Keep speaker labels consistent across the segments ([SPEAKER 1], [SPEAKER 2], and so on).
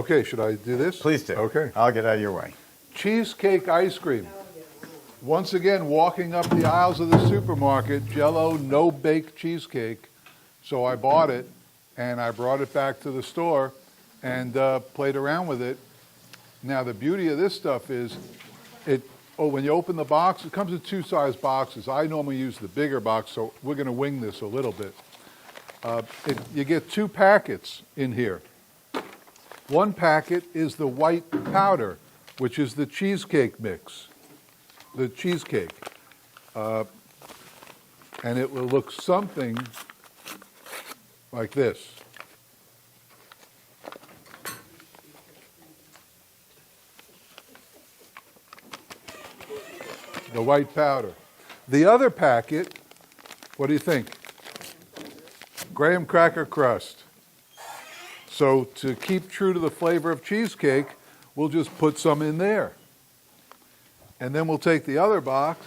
[SPEAKER 1] Okay, should I do this?
[SPEAKER 2] Please do.
[SPEAKER 1] Okay.
[SPEAKER 2] I'll get out of your way.
[SPEAKER 1] Cheesecake ice cream. Once again, walking up the aisles of the supermarket, Jell-O no-bake cheesecake. So I bought it, and I brought it back to the store and played around with it. Now, the beauty of this stuff is, when you open the box, it comes in two-size boxes. I normally use the bigger box, so we're going to wing this a little bit. You get 2 packets in here. One packet is the white powder, which is the cheesecake mix, the cheesecake. And it will look something like this. The white powder. The other packet, what do you think? Graham cracker crust. So to keep true to the flavor of cheesecake, we'll just put some in there. And then we'll take the other box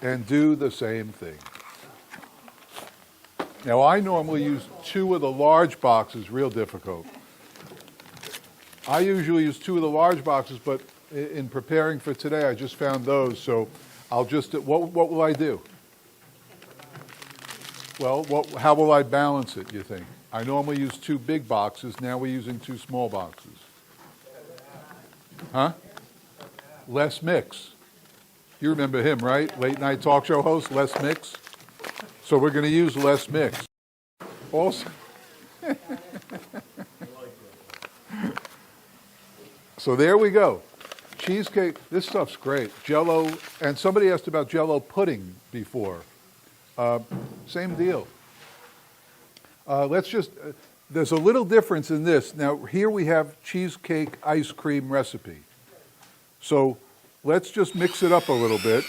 [SPEAKER 1] and do the same thing. Now, I normally use 2 of the large boxes, real difficult. I usually use 2 of the large boxes, but in preparing for today, I just found those, so I'll just, what will I do? Well, how will I balance it, you think? I normally use 2 big boxes, now we're using 2 small boxes. Huh? Les Mix. You remember him, right? Late night talk show host, Les Mix. So we're going to use Les Mix. Also, so there we go. Cheesecake, this stuff's great. Jell-O, and somebody asked about Jell-O pudding before. Same deal. There's a little difference in this. Now, here we have cheesecake ice cream recipe. So let's just mix it up a little bit.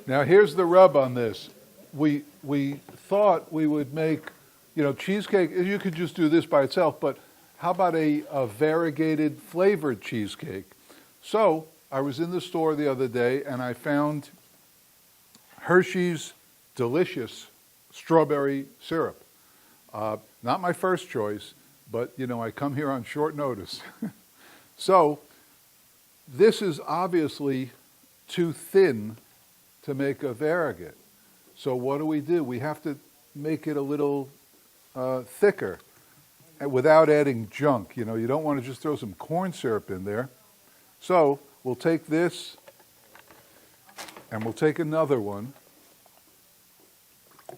[SPEAKER 1] Now, here's the rub on this. We thought we would make, cheesecake. You could just do this by itself, but how about a variegated flavored cheesecake? So I was in the store the other day, and I found Hershey's delicious strawberry syrup. Not my first choice, but, I come here on short notice. So this is obviously too thin to make a variegate. So what do? We have to make it a little thicker without adding junk. You don't want to just throw some corn syrup in there. So we'll take this and we'll take another one. You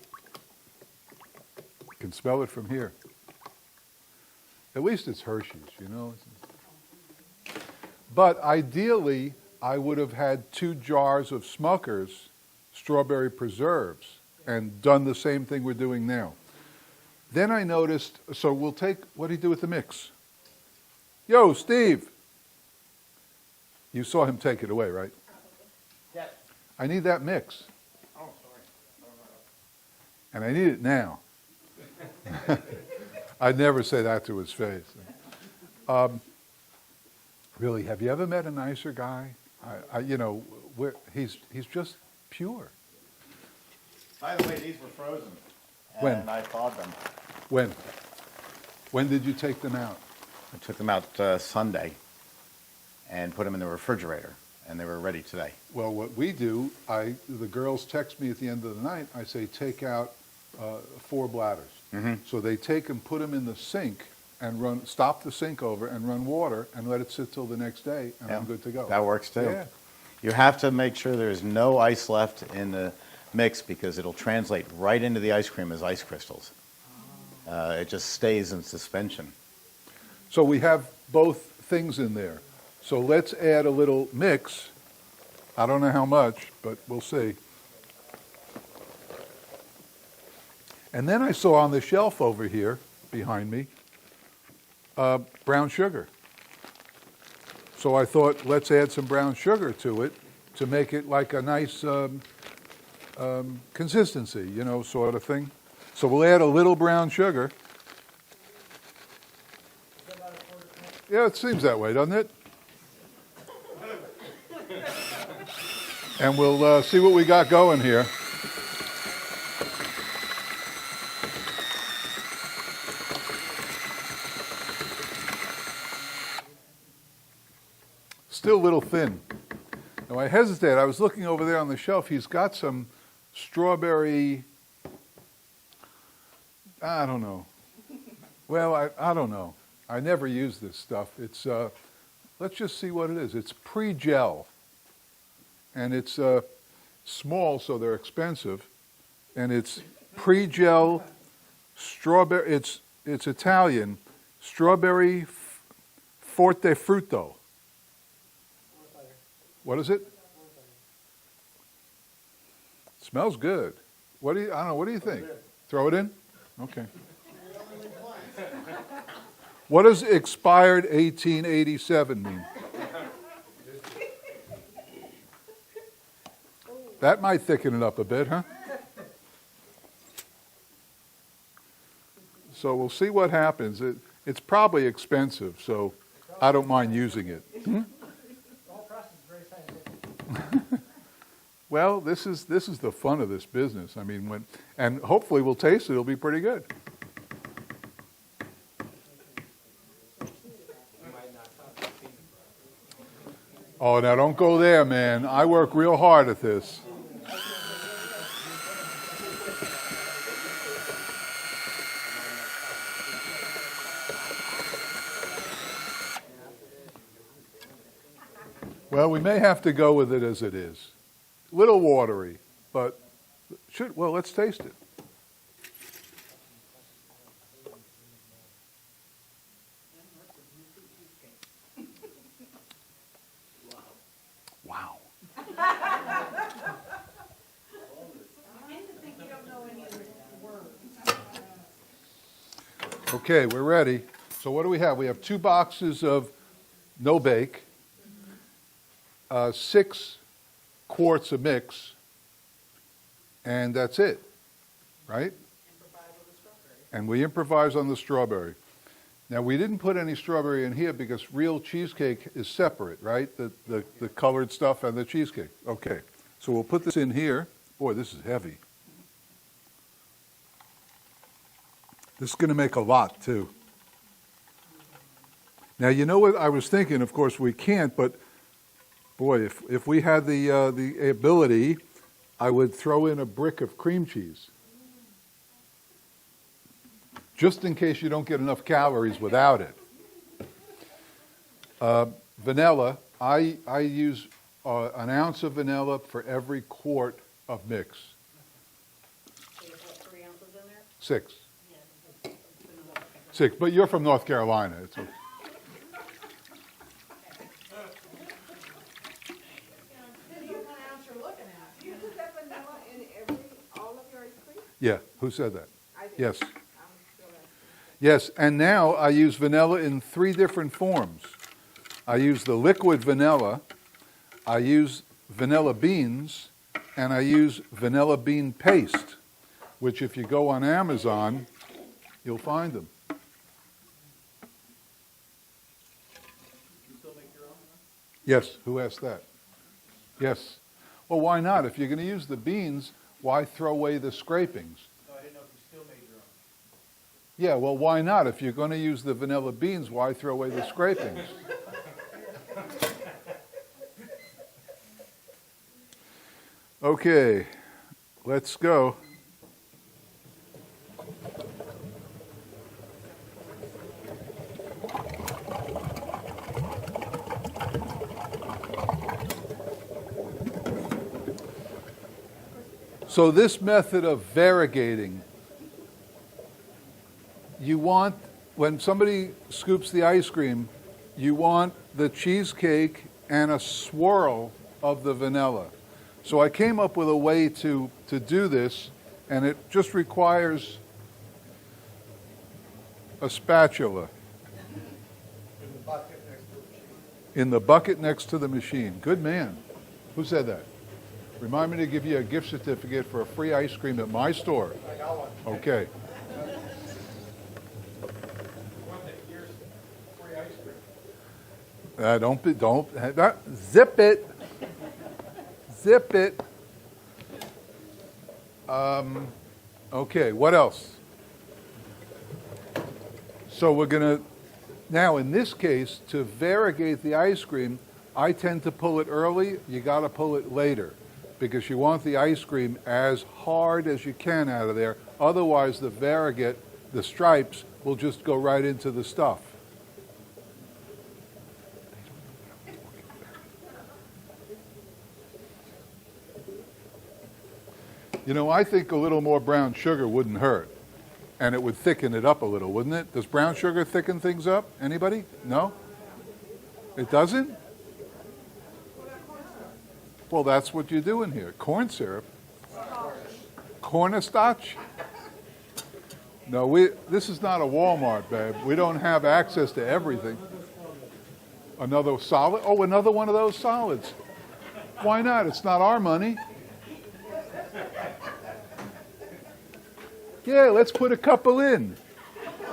[SPEAKER 1] can smell it from here. At least it's Hershey's, But ideally, I would have had 2 jars of Smucker's strawberry preserves and done the same thing we're doing now. Then I noticed, so we'll take, what do you do with the mix? Yo, Steve! You saw him take it away, right?
[SPEAKER 3] Yes.
[SPEAKER 1] I need that mix.
[SPEAKER 3] Oh, sorry.
[SPEAKER 1] And I need it now. I'd never say that to his face. Really, have you ever met a nicer guy? He's just pure.
[SPEAKER 2] By the way, these were frozen.
[SPEAKER 1] When?
[SPEAKER 2] And I thawed them.
[SPEAKER 1] When? When did you take them out?
[SPEAKER 2] I took them out Sunday and put them in the refrigerator, and they were ready today.
[SPEAKER 1] Well, what we do, the girls text me at the end of the night. I say, take out 4 bladders.
[SPEAKER 2] Mm-hmm.
[SPEAKER 1] So they take and put them in the sink and stop the sink over and run water and let it sit till the next day, and I'm good to go.
[SPEAKER 2] That works too.
[SPEAKER 1] Yeah.
[SPEAKER 2] You have to make sure there's no ice left in the mix because it'll translate right into the ice cream as ice crystals. It just stays in suspension.
[SPEAKER 1] So we have both things in there. So let's add a little mix. I don't know how much, but we'll see. And then I saw on the shelf over here, behind me, brown sugar. So I thought, let's add some brown sugar to it. to make it like a nice consistency, you know, sort of thing. So we'll add a little brown sugar. Yeah, it seems that way, doesn't it? And we'll see what we got going here. Still a little thin. Now I hesitate. I was looking over there on the shelf. He's got some strawberry, I don't know. Well, I don't know. I never use this stuff. It's, let's just see what it is. It's pre-gel. And it's small, so they're expensive. And it's pre-gel strawberry, it's Italian, strawberry forte frutto. What is it? Smells good. I don't know, what do you think? Throw it in? Okay. What does expired 1887 mean? That might thicken it up a bit, huh? So we'll see what happens. It's probably expensive, so I don't mind using it.
[SPEAKER 3] The whole process is very scientific.
[SPEAKER 1] Well, this is the fun of this business. I mean, and hopefully we'll taste it. It'll be pretty good. Oh, now don't go there, man. I work real hard at this. Well, we may have to go with it as it is. A little watery, but well, let's taste it. Wow. Okay, we're ready. So what do we have? We have 2 boxes of no bake, 6 quarts of mix, and that's it, right? And we improvise on the strawberry. Now, we didn't put any strawberry in here because real cheesecake is separate, right? The colored stuff and the cheesecake. Okay, so we'll put this in here. Boy, this is heavy. This is going to make a lot, too. Now, you know what I was thinking? Of course, we can't, but boy, if we had the ability, I would throw in a brick of cream cheese. Just in case you don't get enough calories without it. Vanilla, I use an ounce of vanilla for every quart of mix.
[SPEAKER 4] So you put 3 ounces in there?
[SPEAKER 1] 6. 6, but you're from North Carolina. It's okay.
[SPEAKER 5] You put that vanilla in all of your ice cream?
[SPEAKER 1] Yeah, who said that?
[SPEAKER 5] I did.
[SPEAKER 1] Yes.
[SPEAKER 5] I'm still asking.
[SPEAKER 1] Yes, and now I use vanilla in 3 different forms. I use the liquid vanilla, I use vanilla beans, and I use vanilla bean paste, which if you go on Amazon, you'll find them. Yes, who asked that? Yes. Well, why not? If you're going to use the beans, why throw away the scrapings?
[SPEAKER 3] No, I didn't know if you still made your own.
[SPEAKER 1] Yeah, well, why not? If you're going to use the vanilla beans, why throw away the scrapings? Okay, let's go. So this method of variegating, you want, when somebody scoops the ice cream, you want the cheesecake and a swirl of the vanilla. So I came up with a way to do this, and it just requires a spatula
[SPEAKER 3] In the bucket next to the machine.
[SPEAKER 1] in the bucket next to the machine. Good man. Who said that? Remind me to give you a gift certificate for a free ice cream at my store.
[SPEAKER 3] I got one.
[SPEAKER 1] Okay.
[SPEAKER 3] One thing, here's free ice cream.
[SPEAKER 1] Zip it. Zip it. Okay, what else? So we're gonna, now in this case, to variegate the ice cream, I tend to pull it early, you gotta pull it later, because you want the ice cream as hard as you can out of there, otherwise the variegate, the stripes, will just go right into the stuff. You know, I think a little more brown sugar wouldn't hurt, and it would thicken it up a little, wouldn't it? Does brown sugar thicken things up? Anybody? No? It doesn't? Well, that's what you're doing here. Corn syrup? Cornstarch? No, this is not a Walmart, babe. We don't have access to everything. Another solid? Oh, another one of those solids. Why not? It's not our money. Yeah, let's put a couple in.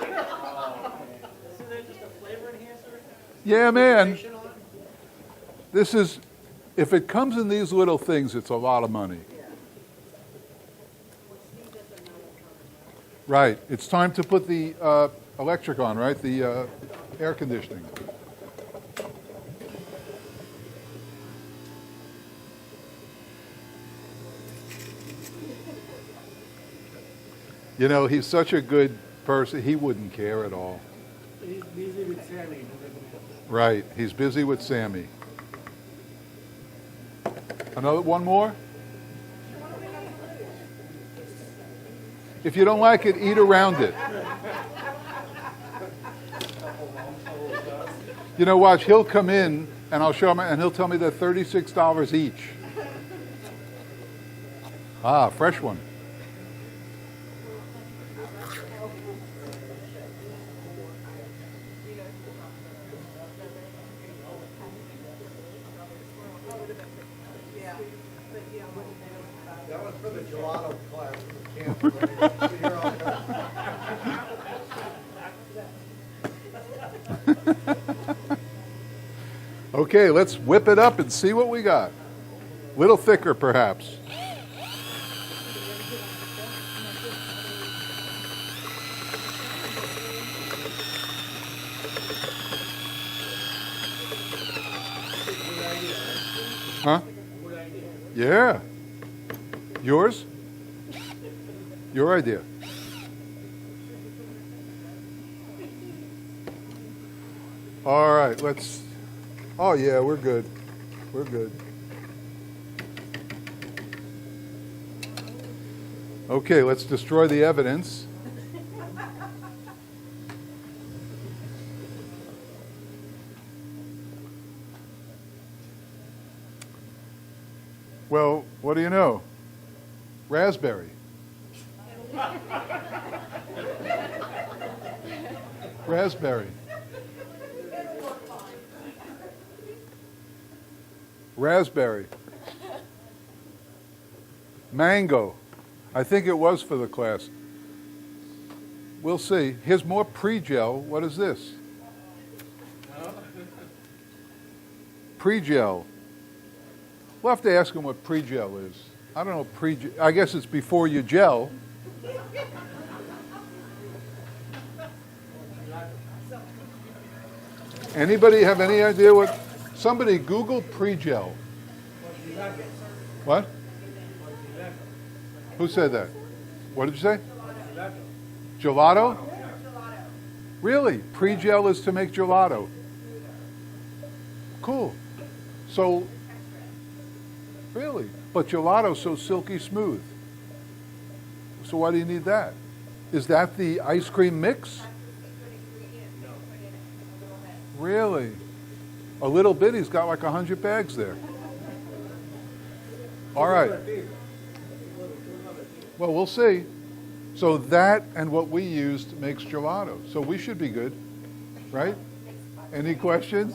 [SPEAKER 3] Isn't that just a flavor enhancer?
[SPEAKER 1] Yeah, man.
[SPEAKER 3] On it?
[SPEAKER 1] This is, if it comes in these little things, it's a lot of money. Right. It's time to put the electric on, right? The air conditioning. You know, he's such a good person. He wouldn't care at all.
[SPEAKER 3] He's busy with Sammy.
[SPEAKER 1] Right. He's busy with Sammy. Another one more? If you don't like it, eat around it. You know, watch, he'll come in and I'll show him and he'll tell me they're $36 each. Ah, fresh one.
[SPEAKER 3] That was for the gelato class.
[SPEAKER 1] Okay, let's whip it up and see what we got. Little thicker, perhaps. Huh? Yeah. Yours? Your idea. All right, let's. Oh, yeah, we're good. We're good. Okay, let's destroy the evidence. Well, what do you know? Raspberry. Raspberry. Raspberry. Mango. I think it was for the class. We'll see. Here's more pre-gel. What is this? Pre-gel. We'll have to ask him what pre-gel is. I don't know I guess it's before you gel. Anybody have any idea what? Somebody Google pre-gel. What? Who said that? What did you say? Gelato? Really? Pre-gel is to make gelato. Cool. So, really? But gelato's so silky smooth. So why do you need that? Is that the ice cream mix? Really? A little bit? He's got like 100 bags there. All right. Well, we'll see. So that and what we used makes gelato. So we should be good, right? Any questions?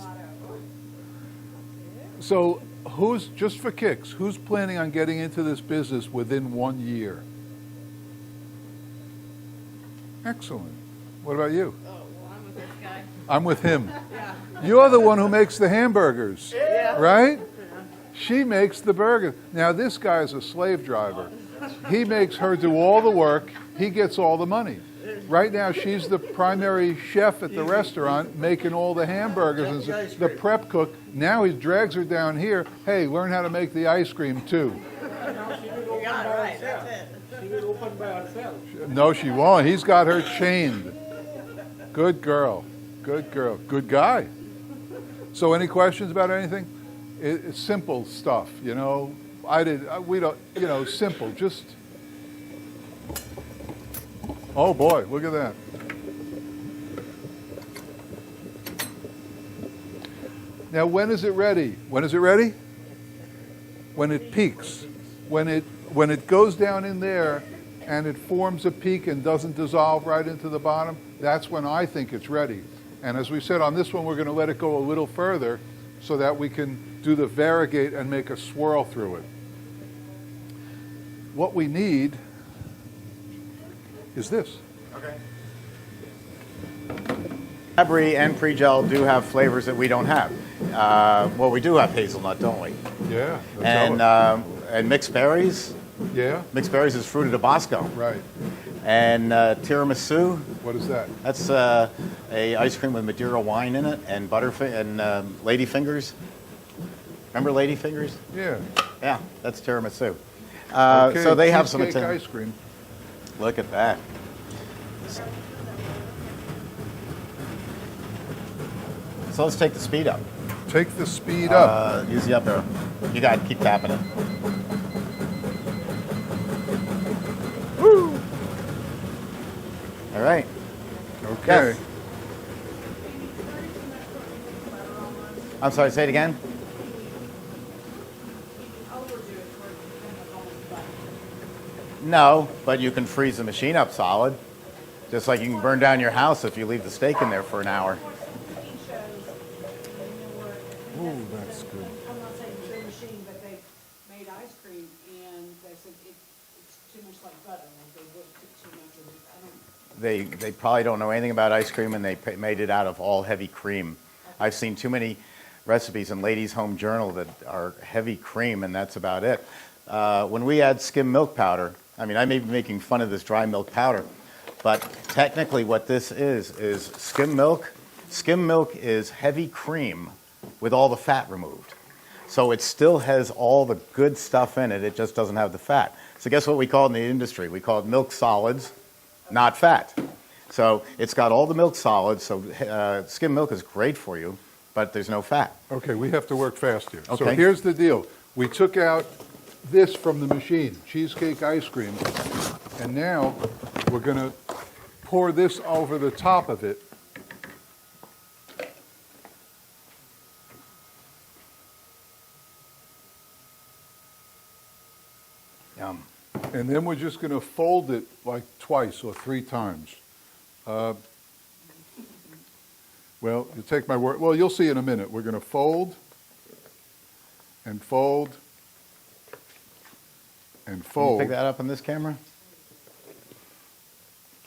[SPEAKER 1] So who's, just for kicks, who's planning on getting into this business within 1 year? Excellent. What about you?
[SPEAKER 4] Oh, well, I'm with this guy.
[SPEAKER 1] I'm with him.
[SPEAKER 4] Yeah.
[SPEAKER 1] You're the one who makes the hamburgers, right? She makes the burgers. Now, this guy is a slave driver. He makes her do all the work. He gets all the money. Right now, she's the primary chef at the restaurant, making all the hamburgers and the prep cook. Now he drags her down here. Hey, learn how to make the ice cream too.
[SPEAKER 3] You got it right, that's it. She will open by herself.
[SPEAKER 1] No, she won't. He's got her chained. Good girl. Good girl. Good guy. So, any questions about anything? It's simple stuff, you know. We don't, you know, simple. Just. Oh boy, look at that. Now, when is it ready? When is it ready? When it peaks. When it goes down in there and it forms a peak and doesn't dissolve right into the bottom, that's when I think it's ready. And as we said on this one, we're going to let it go a little further so that we can do the variegate and make a swirl through it. What we need is this.
[SPEAKER 2] Okay. Strawberry and pre-gel do have flavors that we don't have. Well, we do have hazelnut, don't we?
[SPEAKER 1] Yeah.
[SPEAKER 2] And mixed berries.
[SPEAKER 1] Yeah.
[SPEAKER 2] Mixed berries is fruit of Tabasco.
[SPEAKER 1] Right.
[SPEAKER 2] And tiramisu.
[SPEAKER 1] What is that?
[SPEAKER 2] That's a ice cream with Madeira wine in it and lady fingers. Remember lady fingers?
[SPEAKER 1] Yeah.
[SPEAKER 2] Yeah, that's tiramisu.
[SPEAKER 1] Okay,
[SPEAKER 2] So they have some
[SPEAKER 1] cheesecake
[SPEAKER 2] Italian.
[SPEAKER 1] ice cream.
[SPEAKER 2] Look at that. So let's take the speed up.
[SPEAKER 1] Take the speed up.
[SPEAKER 2] Use the up arrow. You got to keep tapping it.
[SPEAKER 1] Woo!
[SPEAKER 2] All right.
[SPEAKER 1] Okay.
[SPEAKER 2] Yes. I'm sorry, say it again. No, but you can freeze the machine up solid. Just like you can burn down your house if you leave the steak in there for an hour.
[SPEAKER 1] Ooh, that's good.
[SPEAKER 4] I'm not saying it's their machine, but they made ice cream and they said it's too much like butter, like they wouldn't put too much of it.
[SPEAKER 2] They probably don't know anything about ice cream, and they made it out of all heavy cream. I've seen too many recipes in Ladies' Home Journal that are heavy cream, and that's about it. When we add skim milk powder, I mean, I may be making fun of this dry milk powder, but technically what this is skim milk. Skim milk is heavy cream with all the fat removed. So it still has all the good stuff in it, it just doesn't have the fat. So guess what we call it in the industry? We call it milk solids, not fat. So it's got all the milk solids, so skim milk is great for you, but there's no fat.
[SPEAKER 1] Okay, we have to work fast here. So
[SPEAKER 2] Okay.
[SPEAKER 1] here's the deal. We took out this from the machine, cheesecake ice cream, and now we're going to pour this over the top of it.
[SPEAKER 2] Yum.
[SPEAKER 1] And then we're just going to fold it like twice or 3 times. Well, you take my word. Well, you'll see in a minute. We're going to fold and fold and
[SPEAKER 2] Can you
[SPEAKER 1] fold.
[SPEAKER 2] pick that up on this camera?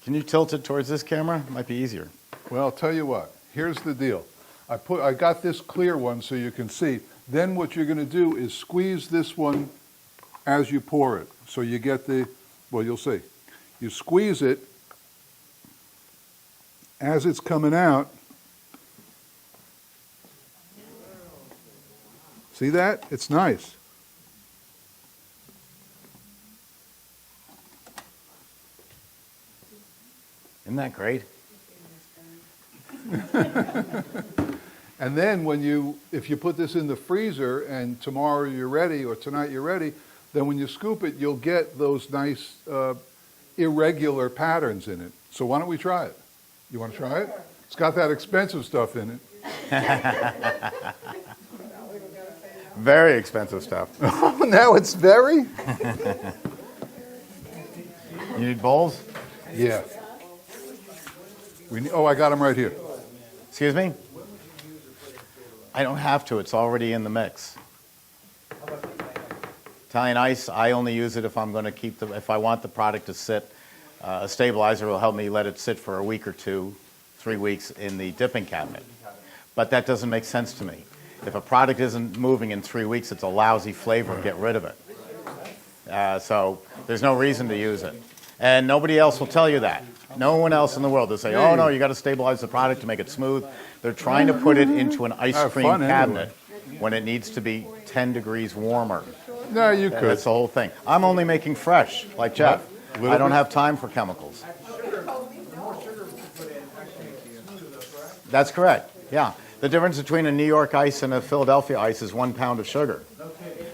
[SPEAKER 2] Can you tilt it towards this camera? Might be easier.
[SPEAKER 1] Well, I'll tell you what. Here's the deal. I got this clear one so you can see. Then what you're going to do is squeeze this one as you pour it. So you get well, you'll see. You squeeze it as it's coming out. See that? It's nice.
[SPEAKER 2] Isn't that great?
[SPEAKER 1] And then if you put this in the freezer and tomorrow you're ready or tonight you're ready, then when you scoop it, you'll get those nice irregular patterns in it. So why don't we try it? You want to try it? It's got that expensive stuff in it.
[SPEAKER 2] Very expensive stuff.
[SPEAKER 1] Now it's very?
[SPEAKER 2] You need bowls?
[SPEAKER 1] Yeah. I got them right here.
[SPEAKER 2] Excuse me? I don't have to. It's already in the mix. Italian ice, I only use it if I'm going to if I want the product to sit. A stabilizer will help me let it sit for a week or 2, 3 weeks in the dipping cabinet. But that doesn't make sense to me. If a product isn't moving in 3 weeks, it's a lousy flavor, get rid of it. So there's no reason to use it. And nobody else will tell you that. No one else in the world will say, oh no, you got to stabilize the product to make it smooth. They're trying to put it into an ice
[SPEAKER 1] Have
[SPEAKER 2] cream
[SPEAKER 1] fun
[SPEAKER 2] cabinet when it needs to be 10 degrees warmer.
[SPEAKER 1] No, you could.
[SPEAKER 2] That's the whole thing. I'm only making fresh, like Jeff. I don't have time for chemicals. That's correct, yeah. The difference between a New York ice and a Philadelphia ice is 1 pound of sugar.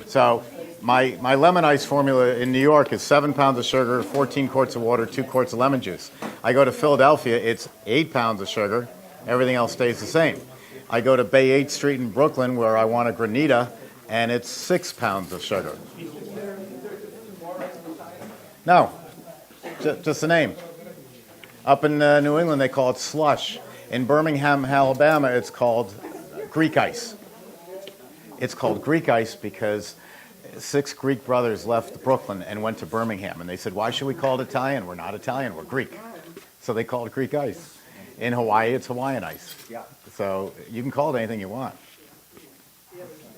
[SPEAKER 2] So my lemon ice formula in New York is 7 pounds of sugar, 14 quarts of water, 2 quarts of lemon juice. I go to Philadelphia, it's 8 pounds of sugar. Everything else stays the same. I go to Bay 8th Street in Brooklyn where I want a granita, and it's 6 pounds of sugar. No, just the name. Up in New England, they call it slush. In Birmingham, Alabama, it's called Greek ice. It's called Greek ice because 6 Greek brothers left Brooklyn and went to Birmingham. And they said, why should we call it Italian? We're not Italian, we're Greek. So they call it Greek ice. In Hawaii, it's Hawaiian ice. So you can call it anything you want.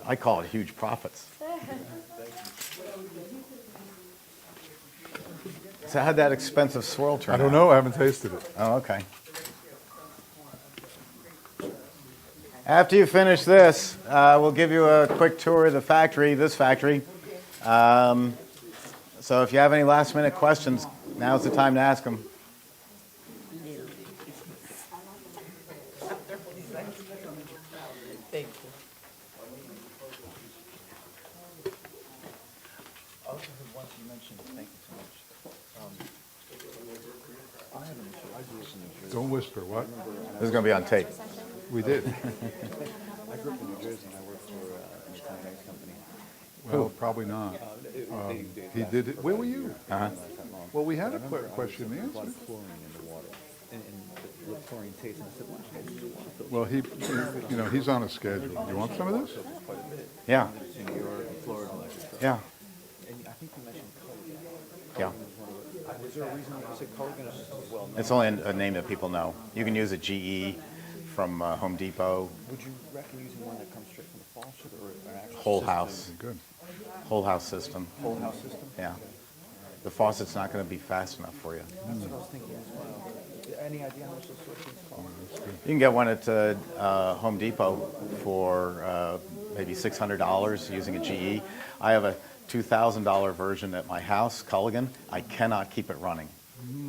[SPEAKER 2] I call it huge profits. So how'd that expensive swirl turn out?
[SPEAKER 1] I don't know, I haven't tasted it.
[SPEAKER 2] Oh, okay. After you finish this, we'll give you a quick tour of the factory, this factory. So if you have any last minute questions, now's the time to ask them.
[SPEAKER 6] Thank you. Also, once you mentioned, thank you so much. I have an issue. I grew up in New Jersey.
[SPEAKER 1] Don't whisper, what?
[SPEAKER 2] This is going to be on tape.
[SPEAKER 1] We did.
[SPEAKER 6] I grew up in New Jersey and I worked for an Italian ice company.
[SPEAKER 1] Well, probably not. He did it. Where were you?
[SPEAKER 2] Uh-huh.
[SPEAKER 1] Well, we had a question and
[SPEAKER 6] A lot
[SPEAKER 1] answer.
[SPEAKER 6] of chlorine in the water. And the chlorine taste. And I said, why don't you use water filter?
[SPEAKER 1] Well, he's on a schedule. You want some of this?
[SPEAKER 6] Quite a bit.
[SPEAKER 2] Yeah,
[SPEAKER 6] In New York and Florida and all that good stuff.
[SPEAKER 2] yeah,
[SPEAKER 6] And I think you mentioned Culligan.
[SPEAKER 2] yeah.
[SPEAKER 6] Is there a reason you said Culligan is well known?
[SPEAKER 2] It's only a name that people know. You can use a GE from Home Depot,
[SPEAKER 6] Would you recommend using one that comes straight from the faucet or an actual
[SPEAKER 2] whole
[SPEAKER 6] system?
[SPEAKER 2] house,
[SPEAKER 1] Good.
[SPEAKER 2] whole house system.
[SPEAKER 6] Whole house system?
[SPEAKER 2] Yeah. The faucet's not going to be fast enough for you.
[SPEAKER 6] That's what I was thinking as well. Any idea how much those sort of things cost?
[SPEAKER 2] You can get one at Home Depot for maybe $600 using a GE. I have a $2,000 version at my house, Culligan. I cannot keep it running.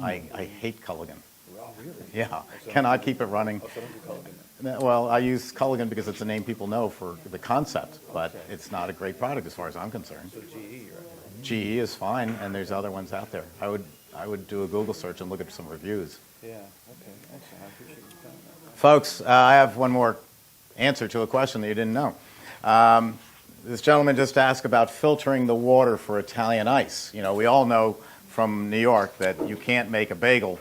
[SPEAKER 2] I hate Culligan.
[SPEAKER 6] Oh, really?
[SPEAKER 2] Yeah, cannot keep it running.
[SPEAKER 6] So don't do Culligan.
[SPEAKER 2] Well, I use Culligan because it's a name people know for the concept, but it's not a great product as far as I'm concerned.
[SPEAKER 6] So GE, right?
[SPEAKER 2] GE is fine, and there's other ones out there. I would do a Google search and look at some reviews.
[SPEAKER 6] Yeah, okay, excellent. I appreciate you telling that.
[SPEAKER 2] Folks, I have one more answer to a question that you didn't know. This gentleman just asked about filtering the water for Italian ice. You know, we all know from New York that you can't make a bagel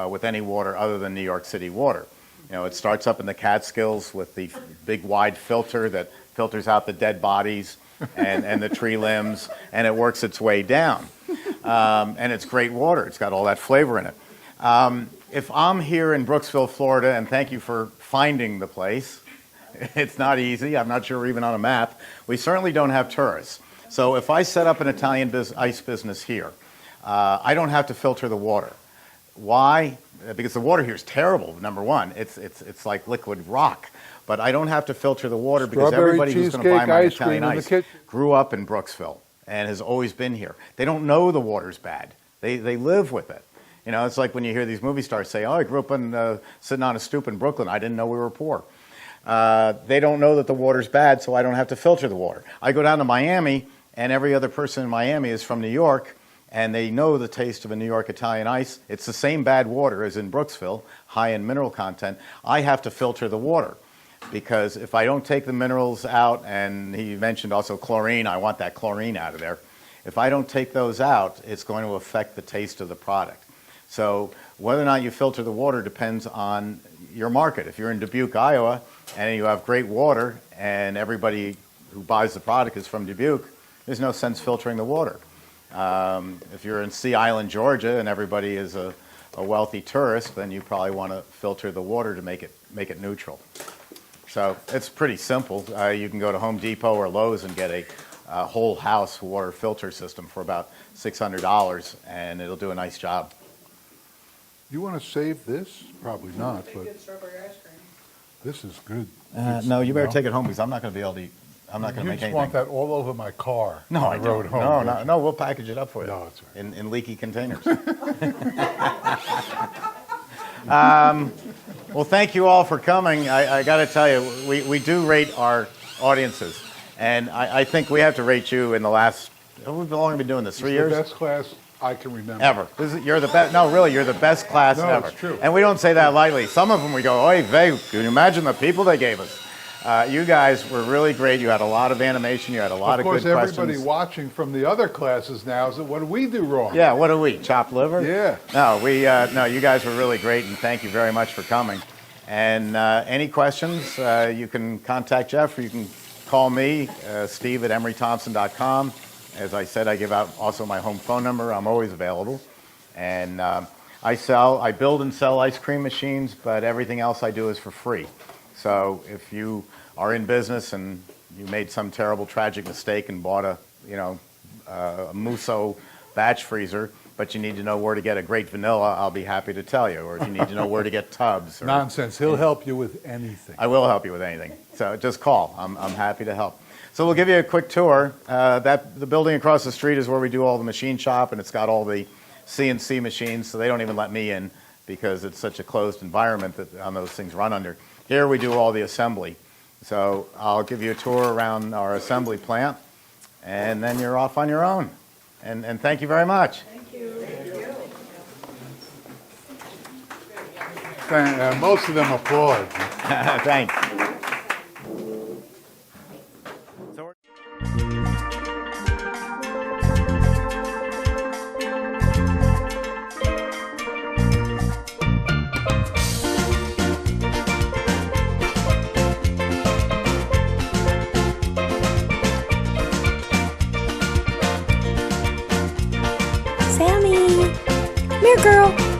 [SPEAKER 2] with any water other than New York City water. You know, it starts up in the Catskills with the big wide filter that filters out the dead bodies and the tree limbs, and it works its way down. And it's great water. It's got all that flavor in it. If I'm here in Brooksville, Florida, and thank you for finding the place, it's not easy. I'm not sure we're even on a map. We certainly don't have tourists. So if I set up an Italian ice business here, I don't have to filter the water. Why? Because the water here is terrible, number one. It's like liquid rock. But I don't have to filter the water because
[SPEAKER 1] Strawberry
[SPEAKER 2] everybody who's going to buy
[SPEAKER 1] cheesecake
[SPEAKER 2] my
[SPEAKER 1] ice
[SPEAKER 2] Italian
[SPEAKER 1] cream in the
[SPEAKER 2] ice
[SPEAKER 1] kitchen.
[SPEAKER 2] grew up in Brooksville and has always been here. They don't know the water's bad. They live with it. You know, it's like when you hear these movie stars say, oh, I grew up in, sitting on a stoop in Brooklyn. I didn't know we were poor. They don't know that the water's bad, so I don't have to filter the water. I go down to Miami, and every other person in Miami is from New York, and they know the taste of a New York Italian ice. It's the same bad water as in Brooksville, high in mineral content. I have to filter the water because if I don't take the minerals out, and he mentioned also chlorine, I want that chlorine out of there. If I don't take those out, it's going to affect the taste of the product. So whether or not you filter the water depends on your market. If you're in Dubuque, Iowa, and you have great water, and everybody who buys the product is from Dubuque, there's no sense filtering the water. If you're in Sea Island, Georgia, and everybody is a wealthy tourist, then you probably want to filter the water to make it neutral. So it's pretty simple. You can go to Home Depot or Lowe's and get a whole house water filter system for about $600, and it'll do a nice job.
[SPEAKER 1] You want to save this? Probably not,
[SPEAKER 3] They
[SPEAKER 1] but
[SPEAKER 3] did strawberry ice cream.
[SPEAKER 1] this is good.
[SPEAKER 2] No, you better take it home because I'm not going to be able to eat. I'm not going to
[SPEAKER 1] You
[SPEAKER 2] make
[SPEAKER 1] just
[SPEAKER 2] anything.
[SPEAKER 1] want that all over my car
[SPEAKER 2] No,
[SPEAKER 1] on
[SPEAKER 2] I
[SPEAKER 1] the road
[SPEAKER 2] don't.
[SPEAKER 1] home.
[SPEAKER 2] No,
[SPEAKER 1] don't
[SPEAKER 2] no,
[SPEAKER 1] you?
[SPEAKER 2] no, we'll package it up for you.
[SPEAKER 1] No, it's all right.
[SPEAKER 2] In leaky containers. Well, thank you all for coming. I got to tell you, we do rate our audiences, and I think we have to rate you in the last. We've only been doing this 3
[SPEAKER 1] It's
[SPEAKER 2] years.
[SPEAKER 1] the best class I can remember.
[SPEAKER 2] Ever. You're the best. No, really, you're the best class
[SPEAKER 1] No,
[SPEAKER 2] ever.
[SPEAKER 1] it's true.
[SPEAKER 2] And we don't say that lightly. Some of them we go, oy vey, can you imagine the people they gave us? You guys were really great. You had a lot of animation. You had a lot of,
[SPEAKER 1] Of course,
[SPEAKER 2] good questions.
[SPEAKER 1] everybody watching from the other classes now is, what do we do wrong?
[SPEAKER 2] Yeah, what do we? Chop liver?
[SPEAKER 1] Yeah.
[SPEAKER 2] No, you guys were really great, and thank you very much for coming. And any questions, you can contact Jeff, or you can call me, Steve at emerythompson.com. As I said, I give out also my home phone number. I'm always available. And I build and sell ice cream machines, but everything else I do is for free. So if you are in business and you made some terrible, tragic mistake and bought a Musso batch freezer, but you need to know where to get a great vanilla, I'll be happy to tell you. Or if you need to know where to get tubs. Or,
[SPEAKER 1] Nonsense. He'll help you with anything.
[SPEAKER 2] I will help you with anything. So just call. I'm happy to help. So we'll give you a quick tour. The building across the street is where we do all the machine shop, and it's got all the CNC machines, so they don't even let me in because it's such a closed environment that those things run under. Here we do all the assembly. So I'll give you a tour around our assembly plant, and then you're off on your own. And thank you very much.
[SPEAKER 1] Most of them applaud.
[SPEAKER 2] Thanks.
[SPEAKER 7] Sammy! Come here, girl.